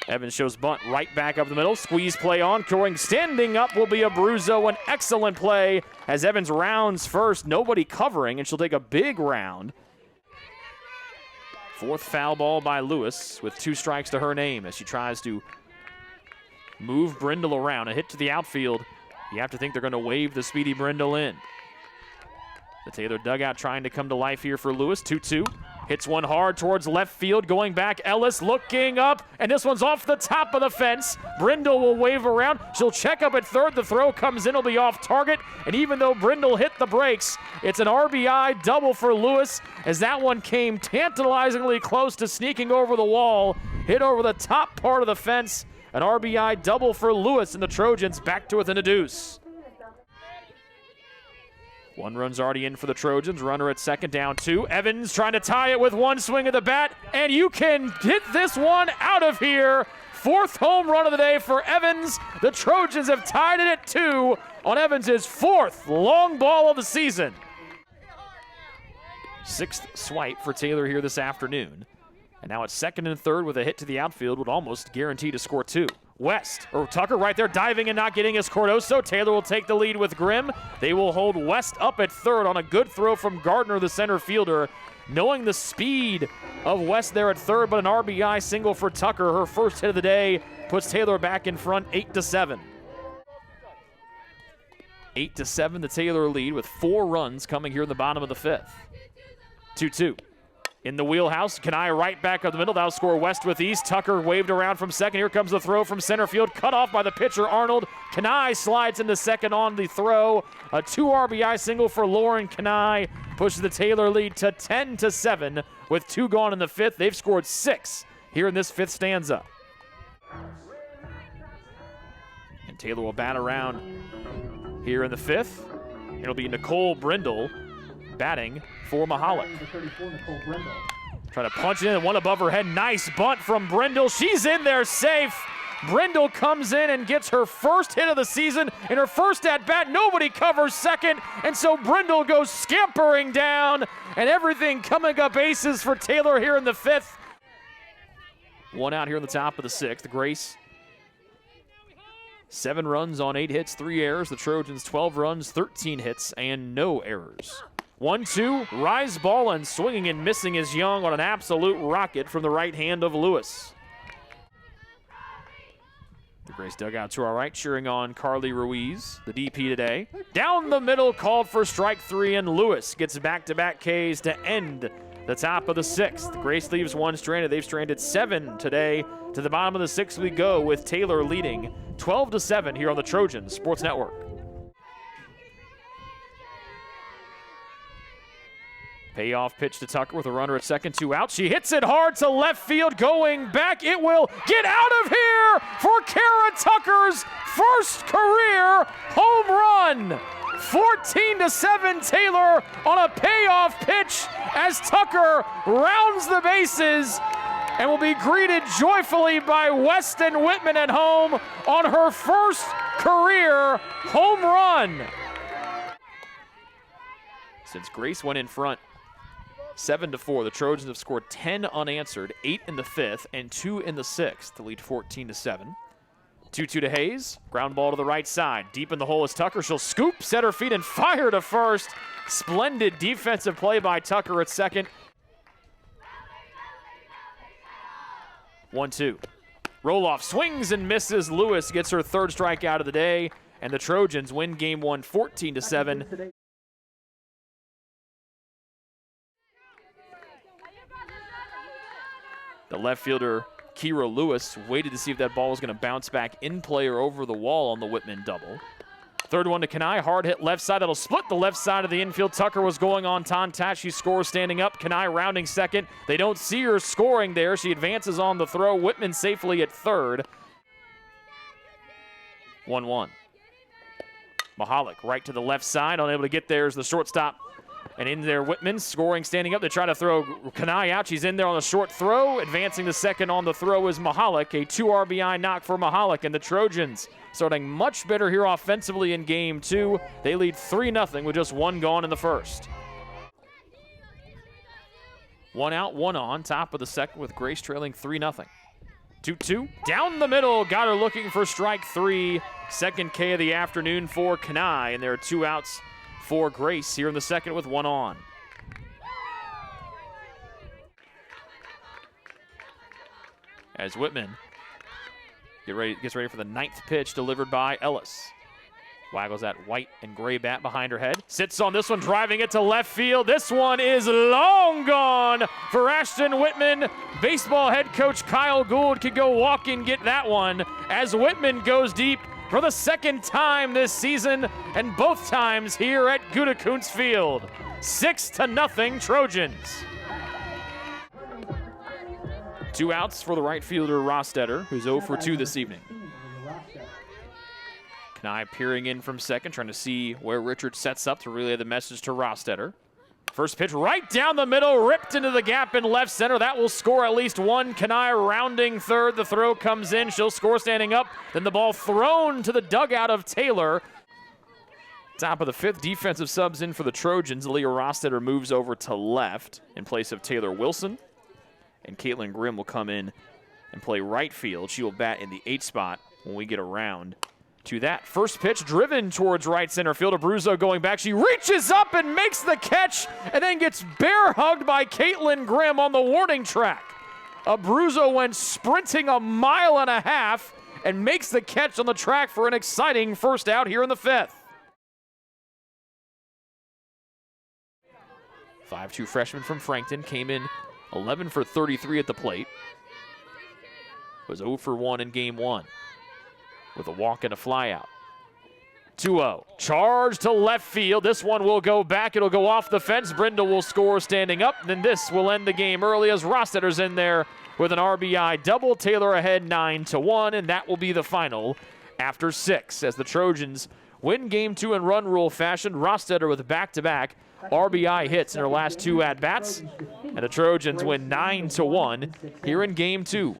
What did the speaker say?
Evans shows bunt right back up the middle. Squeeze play on. Going standing up will be Abruzzo. An excellent play as Evans rounds first. Nobody covering, and she'll take a big round. Fourth foul ball by Lewis with 2 strikes to her name as she tries to move Brindle around. A hit to the outfield. You have to think they're going to wave the speedy Brindle in. The Taylor dugout trying to come to life here for Lewis. 2-2. Hits one hard towards left field. Going back, Ellis looking up, and this one's off the top of the fence. Brindle will wave around. She'll check up at third. The throw comes in. It'll be off target. And even though Brindle hit the brakes, it's an RBI double for Lewis as that one came tantalizingly close to sneaking over the wall. Hit over the top part of the fence. An RBI double for Lewis, and the Trojans back to within a deuce. 1 run's already in for the Trojans. Runner at second, down 2. Evans trying to tie it with 1 swing of the bat, and you can hit this one out of here. 4th home run of the day for Evans. The Trojans have tied it at 2 on Evans's 4th long ball of the season. 6th swipe for Taylor here this afternoon. And now it's second and third with a hit to the outfield would almost guarantee to score 2. Tucker right there diving and not getting his Cordoso. Taylor will take the lead with Grimm. They will hold West up at third on a good throw from Gardner, the center fielder. Knowing the speed of West there at third, but an RBI single for Tucker. Her first hit of the day puts Taylor back in front 8-7. 8-7, the Taylor lead with 4 runs coming here in the bottom of the 5th. 2-2. In the wheelhouse, Kanai right back up the middle. That'll score West with ease. Tucker waved around from second. Here comes the throw from center field. Cut off by the pitcher, Arnold. Kanai slides into second on the throw. A 2 RBI single for Lauren Kanai pushes the Taylor lead to 10-7 with 2 gone in the 5th. They've scored 6 here in this 5th stanza. And Taylor will bat around here in the 5th. It'll be Nicole Brindle batting for Mahalik. Trying to punch it in, one above her head. Nice bunt from Brindle. She's in there safe. Brindle comes in and gets her first hit of the season in her first at-bat. Nobody covers second, and so Brindle goes scampering down, and everything coming up aces for Taylor here in the 5th. 1 out here in the top of the 6th. Grace, 7 runs on 8 hits, 3 errors. The Trojans 12 runs, 13 hits, and no errors. 1-2, rise ball, and swinging and missing is Young on an absolute rocket from the right hand of Lewis. The Grace dugouts are all right, cheering on Carly Ruiz, the DP today. Down the middle, called for strike 3, and Lewis gets back-to-back Ks to end the top of the 6th. Grace leaves 1 stranded. They've stranded 7 today. To the bottom of the 6th we go with Taylor leading 12-7 here on the Trojans Sports Network. Payoff pitch to Tucker with a runner at second, 2 out. She hits it hard to left field, going back. It will get out of here for Kara Tucker's first career home run. 14-7 Taylor on a payoff pitch as Tucker rounds the bases and will be greeted joyfully by Weston Whitman at home on her first career home run. Since Grace went in front 7-4, the Trojans have scored 10 unanswered, 8 in the 5th and 2 in the 6th to lead 14-7. 2-2 to Hayes. Ground ball to the right side. Deep in the hole is Tucker. She'll scoop, set her feet, and fire to first. Splendid defensive play by Tucker at second. 1-2. Roll-off swings and misses. Lewis gets her 3rd strikeout of the day, and the Trojans win game 1 14-7. The left fielder, Kira Lewis, waited to see if that ball was going to bounce back in play or over the wall on the Whitman double. 3rd one to Kanai, hard hit left side. That'll split the left side of the infield. Tucker was going on contact. She scores standing up. Kanai rounding second. They don't see her scoring there. She advances on the throw. Whitman safely at 3rd. 1-1. Mahalik right to the left side. Unable to get there as the shortstop. And in there, Whitman scoring, standing up. They try to throw Kanai out. She's in there on the short throw. Advancing the second on the throw is Mahalik. A 2 RBI knock for Mahalik. And the Trojans starting much better here offensively in game 2. They lead 3-0 with just 1 gone in the 1st. 1 out, 1 on. Top of the 2nd with Grace trailing 3-0. 2-2. Down the middle. Got her looking for strike 3. Second K of the afternoon for Kanai. And there are 2 outs for Grace here in the second with 1 on. As Whitman gets ready for the 9th pitch delivered by Ellis. Waggles that white and gray bat behind her head. Sits on this one, driving it to left field. This one is long gone for Ashton Whitman. Baseball head coach Kyle Gould could go walk and get that one as Whitman goes deep for the 2nd time this season, and both times here at Gutekunst Field. 6-0 Trojans. 2 outs for the right fielder Rostetter, who's 0 for 2 this evening. Kanai peering in from second, trying to see where Richard sets up to relay the message to Rostetter. First pitch right down the middle, ripped into the gap in left center. That will score at least 1. Kanai rounding third. The throw comes in. She'll score standing up. Then the ball thrown to the dugout of Taylor. Top of the 5th, defensive subs in for the Trojans. Leah Rostetter moves over to left in place of Taylor Wilson. And Caitlin Grimm will come in and play right field. She will bat in the 8th spot when we get around to that. First pitch driven towards right center field. Abruzzo going back. She reaches up and makes the catch and then gets bear hugged by Caitlin Grimm on the warning track. Abruzzo went sprinting 1.5 miles and makes the catch on the track for an exciting first out here in the 5th. 5'2" freshman from Frankton came in 11 for 33 at the plate. Was 0 for 1 in game 1 with a walk and a flyout. 2-0. Charge to left field. This one will go back. It'll go off the fence. Brindle will score standing up. Then this will end the game early as Rostetter's in there with an RBI double. Taylor ahead 9-1, and that will be the final after 6 as the Trojans win game 2 in run rule fashion. Rostetter with back-to-back RBI hits in her last 2 at-bats, and the Trojans win 9-1 here in game 2.